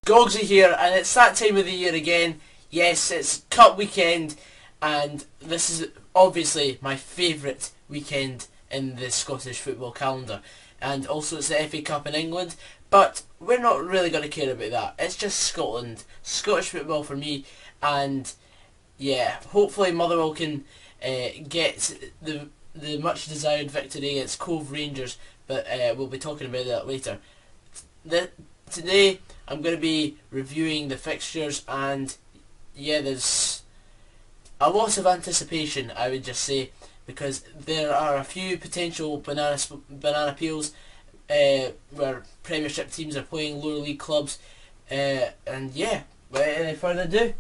Goggsy here, and it's that time of the year again. Yes, it's Cup weekend, and this is obviously my favourite weekend in the Scottish football calendar. And also it's the FA Cup in England, but we're not really going to care about that. It's just Scotland, Scottish football for me, and yeah, hopefully Motherwell can get the much desired victory against Cove Rangers, but we'll be talking about that later. Today I'm going to be reviewing the fixtures, and yeah, there's a lot of anticipation, I would just say, because there are a few potential banana peels where Premiership teams are playing lower league clubs, and yeah, without any further ado,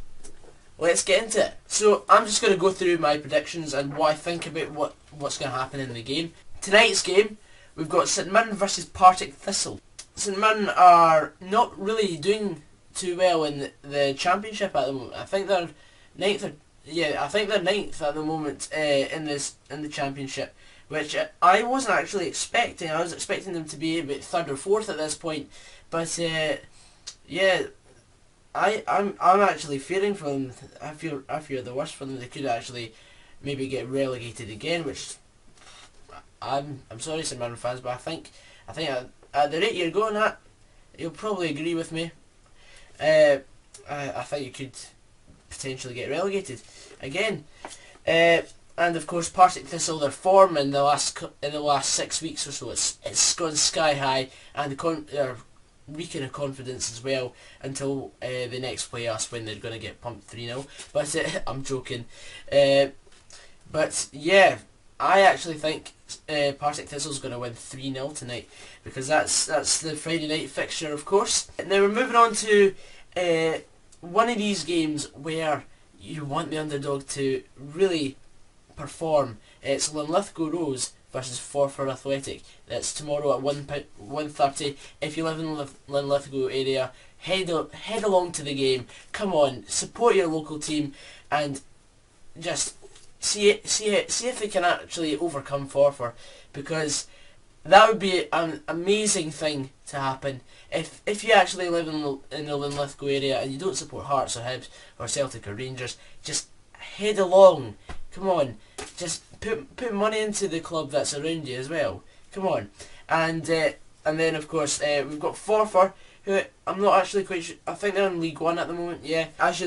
let's get into it. So I'm just going to go through my predictions and what I think about what's going to happen in the game. Tonight's game, we've got St Mirren versus Partick Thistle. St Mirren are not really doing too well in the Championship at the moment. I think they're ninth, at the moment in the Championship, which I wasn't actually expecting. I was expecting them to be about third or fourth at this point, but yeah, I'm actually fearing for them. I fear the worst for them. They could actually maybe get relegated again, which I'm sorry, St Mirren fans, but I think at the rate you're going at, you'll probably agree with me. I think you could potentially get relegated again. And of course, Partick Thistle, their form in the last 6 weeks or so, it's gone sky high, and they're weakening of confidence as well until they next play us, when they're going to get pumped 3-0. But I'm joking. But yeah, I actually think Partick Thistle's going to win 3-0 tonight, because that's the Friday night fixture, of course. Now we're moving on to one of these games where you want the underdog to really perform. It's Linlithgow Rose versus Forfar Athletic. That's tomorrow at 1:30. If you live in the Linlithgow area, head along to the game. Come on, support your local team, and just see if they can actually overcome Forfar, because that would be an amazing thing to happen. If you actually live in the Linlithgow area and you don't support Hearts or Hibs or Celtic or Rangers, just head along. Come on, just put money into the club that's around you as well. Come on, and then of course we've got Forfar, who I'm not actually quite sure. I think they're in League One at the moment. Yeah, as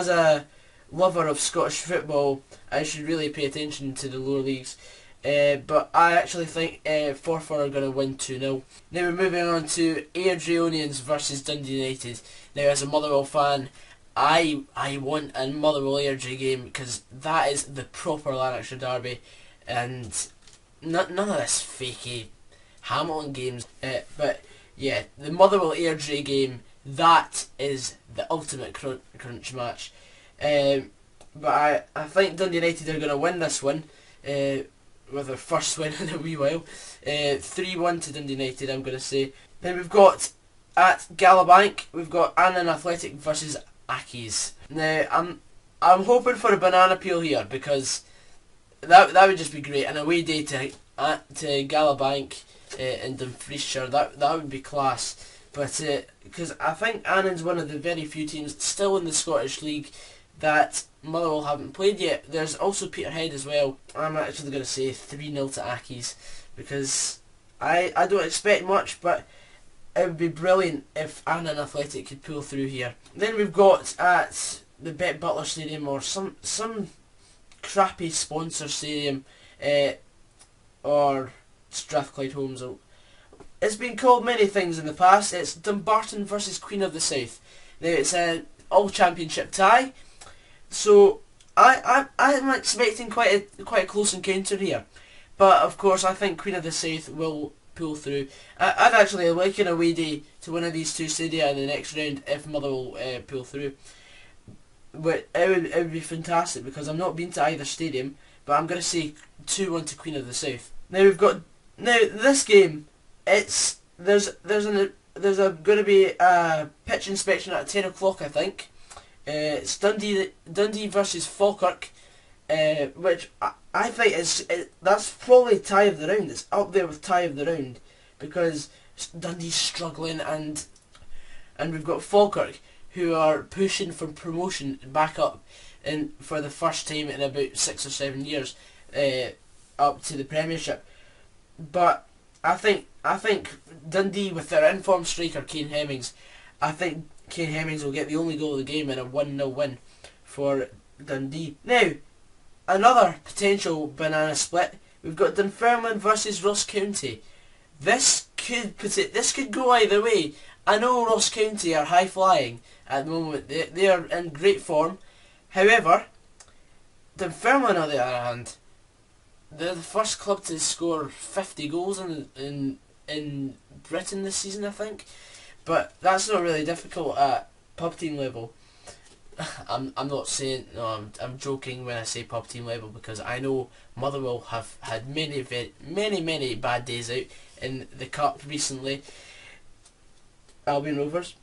a lover of Scottish football, I should really pay attention to the lower leagues. But I actually think Forfar are going to win 2-0. Now we're moving on to Airdrieonians versus Dundee United. Now, as a Motherwell fan, I want a Motherwell Airdrie game, because that is the proper Lanarkshire derby, and none of this fakey Hamilton games. But yeah, the Motherwell Airdrie game, that is the ultimate crunch match. But I think Dundee United are going to win this one, with their first win in a wee while. 3-1 to Dundee United, I'm going to say. Then we've got, at Gallowbank, we've got Annan Athletic versus Accies. Now, I'm hoping for a banana peel here, because that would just be great. An away day to Gallowbank in Dumfriesshire, that would be class. But because I think Annan's one of the very few teams still in the Scottish League that Motherwell haven't played yet. There's also Peterhead as well. I'm actually going to say 3-0 to Accies, because I don't expect much, but it would be brilliant if Annan Athletic could pull through here. Then we've got at the Bet Butler Stadium, or some crappy sponsor stadium, or Strathclyde Homes. It's been called many things in the past. It's Dumbarton versus Queen of the South. Now it's an all-championship tie, so I'm expecting quite a close encounter here. But of course, I think Queen of the South will pull through. I'd actually like an away day to one of these two stadia in the next round if Motherwell pull through. But it would be fantastic, because I've not been to either stadium. But I'm going to say 2-1 to Queen of the South. Now this game, there's going to be a pitch inspection at 10 o'clock, I think. It's Dundee versus Falkirk, which I think that's probably tie of the round. It's up there with tie of the round, because Dundee's struggling, and and we've got Falkirk, who are pushing for promotion back up for the first time in about 6 or 7 years up to the Premiership. But I think Dundee, with their informed striker Kane Hemmings, I think Kane Hemmings will get the only goal of the game in a 1-0 win for Dundee. Now, another potential banana split. We've got Dunfermline versus Ross County. This could go either way. I know Ross County are high flying at the moment. They are in great form. However, Dunfermline, on the other hand, they're the first club to score 50 goals in Britain this season, I think. But that's not really difficult at pub team level. I'm not saying, no, I'm joking when I say pub team level, because I know Motherwell have had many bad days out in the cup recently. Albion Rovers.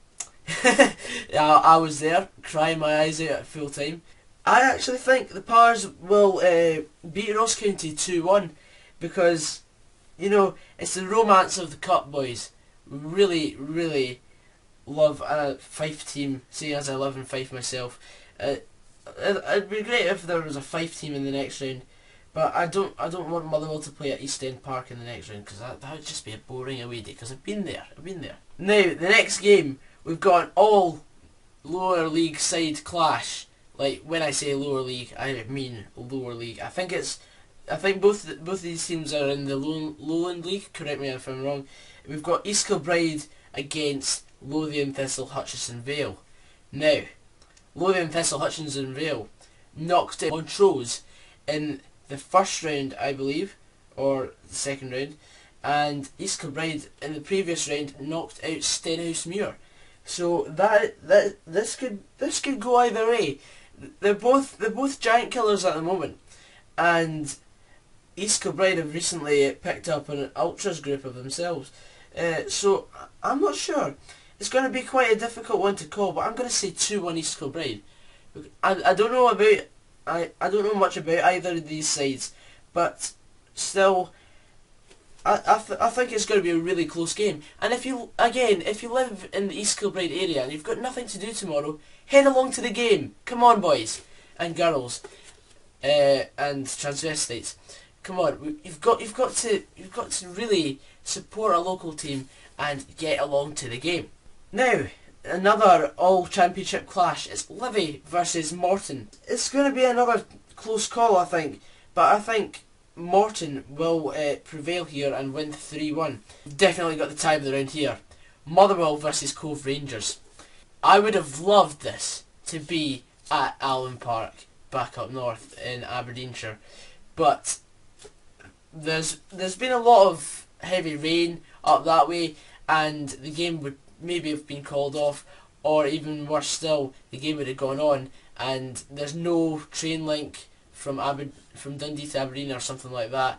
I was there, crying my eyes out at full time. I actually think the Pars will beat Ross County 2-1, because, you know, it's the romance of the cup, boys. Really love a Fife team, seeing as I live in Fife myself. It'd be great if there was a Fife team in the next round, but I don't want Motherwell to play at East End Park in the next round, because that would just be a boring away day, because I've been there. Now, the next game, we've got an all lower league side clash. Like, when I say lower league, I mean lower league. I think both these teams are in the Lowland League, correct me if I'm wrong. We've got East Kilbride against Lothian Thistle Hutchison Vale. Now, Lothian Thistle Hutchison Vale knocked out Montrose in the first round, I believe, or the second round, and East Kilbride in the previous round knocked out Stenhousemuir. So this could go either way. They're both giant killers at the moment, and East Kilbride have recently picked up an ultras group of themselves. So I'm not sure. It's going to be quite a difficult one to call, but I'm going to say 2-1 East Kilbride. I don't know much about either of these sides, but still, I think it's going to be a really close game. And if you live in the East Kilbride area and you've got nothing to do tomorrow, head along to the game. Come on, boys and girls, and transvestites. Come on, you've got to really support a local team and get along to the game. Now, another all-championship clash. It's Livy versus Morton. It's going to be another close call, I think, but I think Morton will prevail here and win 3-1. Definitely got the tie of the round here. Motherwell versus Cove Rangers. I would have loved this to be at Allen Park, back up north in Aberdeenshire, but there's been a lot of heavy rain up that way, and the game would maybe have been called off, or even worse still, the game would have gone on, and there's no train link from Dundee to Aberdeen or something like that,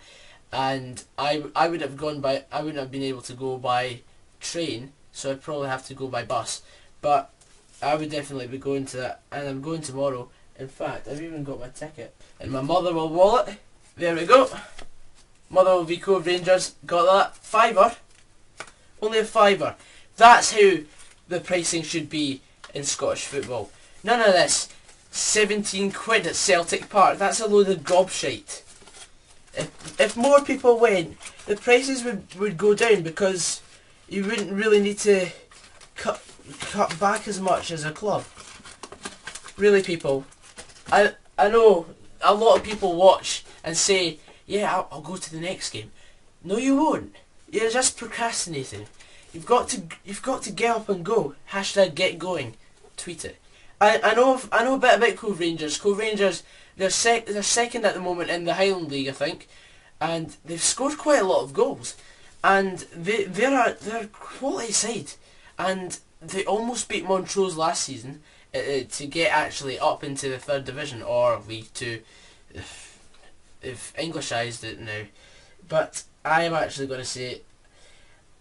and I wouldn't have been able to go by train, so I'd probably have to go by bus. But I would definitely be going to that, and I'm going tomorrow. In fact, I've even got my ticket in my Motherwell wallet. There we go. Motherwell v Cove Rangers. Got that. £5. Only a £5. That's how the pricing should be in Scottish football. None of this 17 quid at Celtic Park. That's a load of gobshite. If more people went, the prices would go down, because you wouldn't really need to cut back as much as a club. Really, people. I know a lot of people watch and say, yeah, I'll go to the next game. No, you won't. You're just procrastinating. You've got to get up and go. Hashtag get going. Tweet it. I know a bit about Cove Rangers. Cove Rangers, they're second at the moment in the Highland League, I think, and they've scored quite a lot of goals. And they're a quality side, and they almost beat Montrose last season to get actually up into the 3rd division, or League 2, if Englishised it now. But I am actually going to say,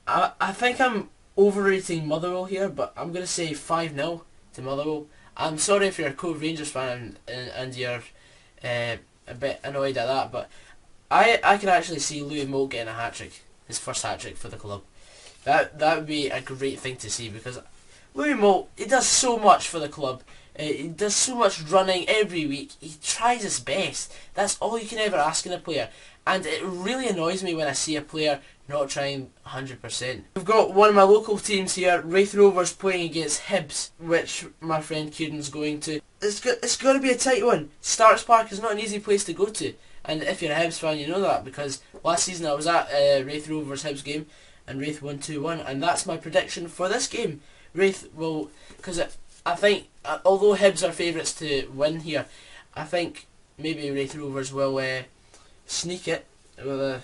I think I'm overrating Motherwell here, but I'm going to say 5-0 to Motherwell. I'm sorry if you're a Cove Rangers fan and you're a bit annoyed at that, but I can actually see Louis Moult getting a hat-trick, his first hat-trick for the club. That would be a great thing to see, because Louis Moult, he does so much for the club. He does so much running every week. He tries his best. That's all you can ever ask in a player. And it really annoys me when I see a player not trying 100%. We've got one of my local teams here, Raith Rovers, playing against Hibs, which my friend Kieran's going to. It's got to be a tight one. Starks Park is not an easy place to go to. And if you're a Hibs fan, you know that, because last season I was at Raith Rovers Hibs game, and Raith won 2-1, and that's my prediction for this game. Raith will, because I think, although Hibs are favourites to win here, I think maybe Raith Rovers will sneak it with a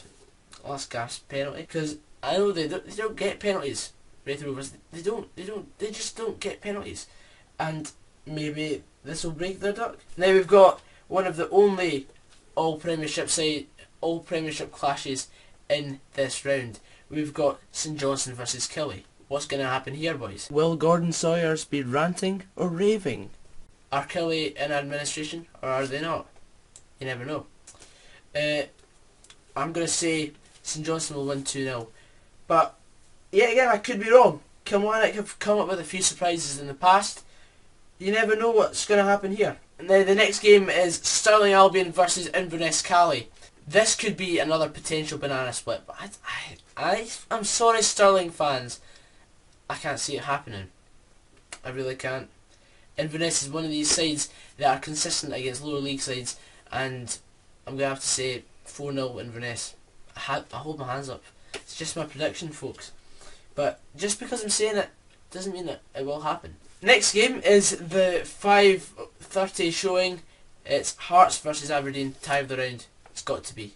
last gasp penalty, because I know they don't get penalties. Raith Rovers, they just don't get penalties, and maybe this will break their duck. Now we've got one of the only all Premiership clashes in this round. We've got St Johnstone versus Killie. What's going to happen here, boys? Will Gordon Sawyers be ranting or raving? Are Killie in administration or are they not? You never know. I'm going to say St Johnstone will win 2-0. But, yet again, I could be wrong. Kilmarnock have come up with a few surprises in the past. You never know what's going to happen here. Now, the next game is Stirling Albion versus Inverness Caley. This could be another potential banana split, but I'm sorry, Stirling fans. I can't see it happening. I really can't. Inverness is one of these sides that are consistent against lower league sides, and I'm going to have to say 4-0 Inverness. I hold my hands up. It's just my prediction, folks. But just because I'm saying it doesn't mean that it will happen. Next game is the 5:30 showing. It's Hearts versus Aberdeen, tie of the round. It's got to be.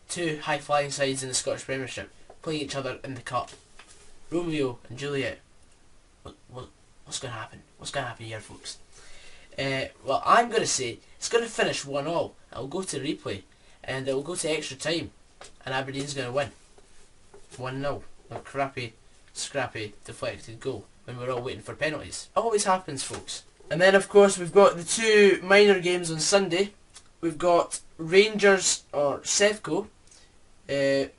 Two high-flying sides in the Scottish Premiership playing each other in the cup. Romeo and Juliet. What's going to happen? What's going to happen here, folks? Well, I'm going to say it's going to finish 1-1. It'll go to replay, and it will go to extra time, and Aberdeen's going to win 1-0. A crappy, scrappy, deflected goal when we're all waiting for penalties. It always happens, folks. And then, of course, we've got the two minor games on Sunday. We've got Rangers or Sevco playing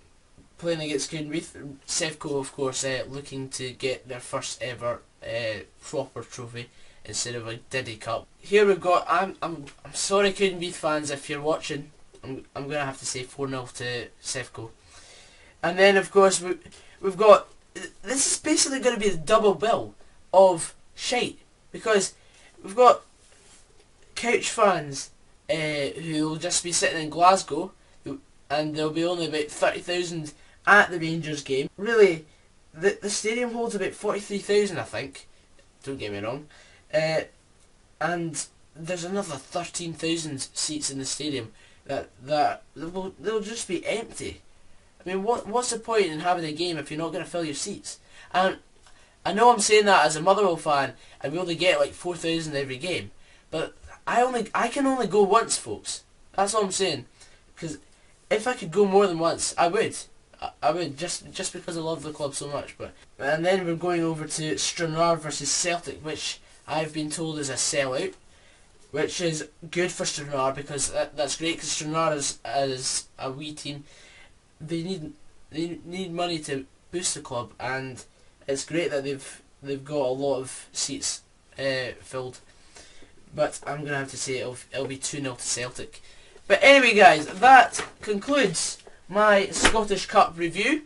against Greenreath. Sevco, of course, looking to get their first ever proper trophy instead of a Diddy Cup. Here we've got. I'm sorry, Greenreath fans, if you're watching. I'm gonna have to say 4-0 to Sevco. And then, of course, we've got. This is basically going to be the double bill of shite, because we've got couch fans who will just be sitting in Glasgow, and there'll be only about 30,000 at the Rangers game. Really, the stadium holds about 43,000, I think. Don't get me wrong. And there's another 13,000 seats in the stadium that they'll just be empty. I mean, what's the point in having a game if you're not going to fill your seats? And I know I'm saying that as a Motherwell fan, and we only get like 4,000 every game, but I can only go once, folks. That's all I'm saying. Because if I could go more than once, I would. I would, just because I love the club so much. And then we're going over to Stranraer versus Celtic, which I've been told is a sellout, which is good for Stranraer, because that's great, because Stranraer is a wee team. They need money to boost the club, and it's great that they've got a lot of seats filled. But I'm gonna have to say it'll be 2-0 to Celtic. But anyway, guys, that concludes my Scottish Cup review,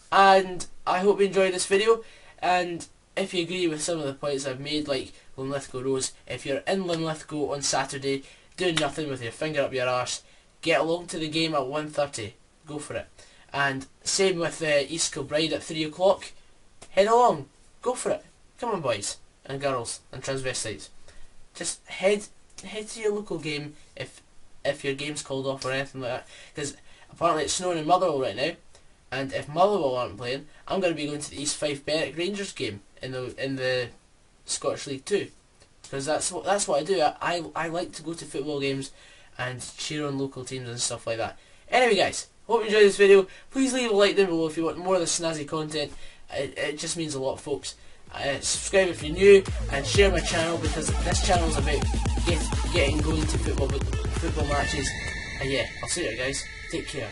and I hope you enjoyed this video. And if you agree with some of the points I've made, like Linlithgow Rose, if you're in Linlithgow on Saturday doing nothing with your finger up your arse, get along to the game at 1:30. Go for it. And same with East Kilbride at 3 o'clock. Head along. Go for it. Come on, boys and girls and transvestites. Just head to your local game if your game's called off or anything like that. Because apparently it's snowing in Motherwell right now. And if Motherwell aren't playing, I'm going to be going to the East Fife Berwick Rangers game in the Scottish League 2. Because that's what I do. I like to go to football games and cheer on local teams and stuff like that. Anyway, guys, hope you enjoyed this video. Please leave a like down below if you want more of this snazzy content. It just means a lot, folks. Subscribe if you're new, and share my channel, because this channel is about getting going to football matches. Yeah, I'll see you guys. Take care.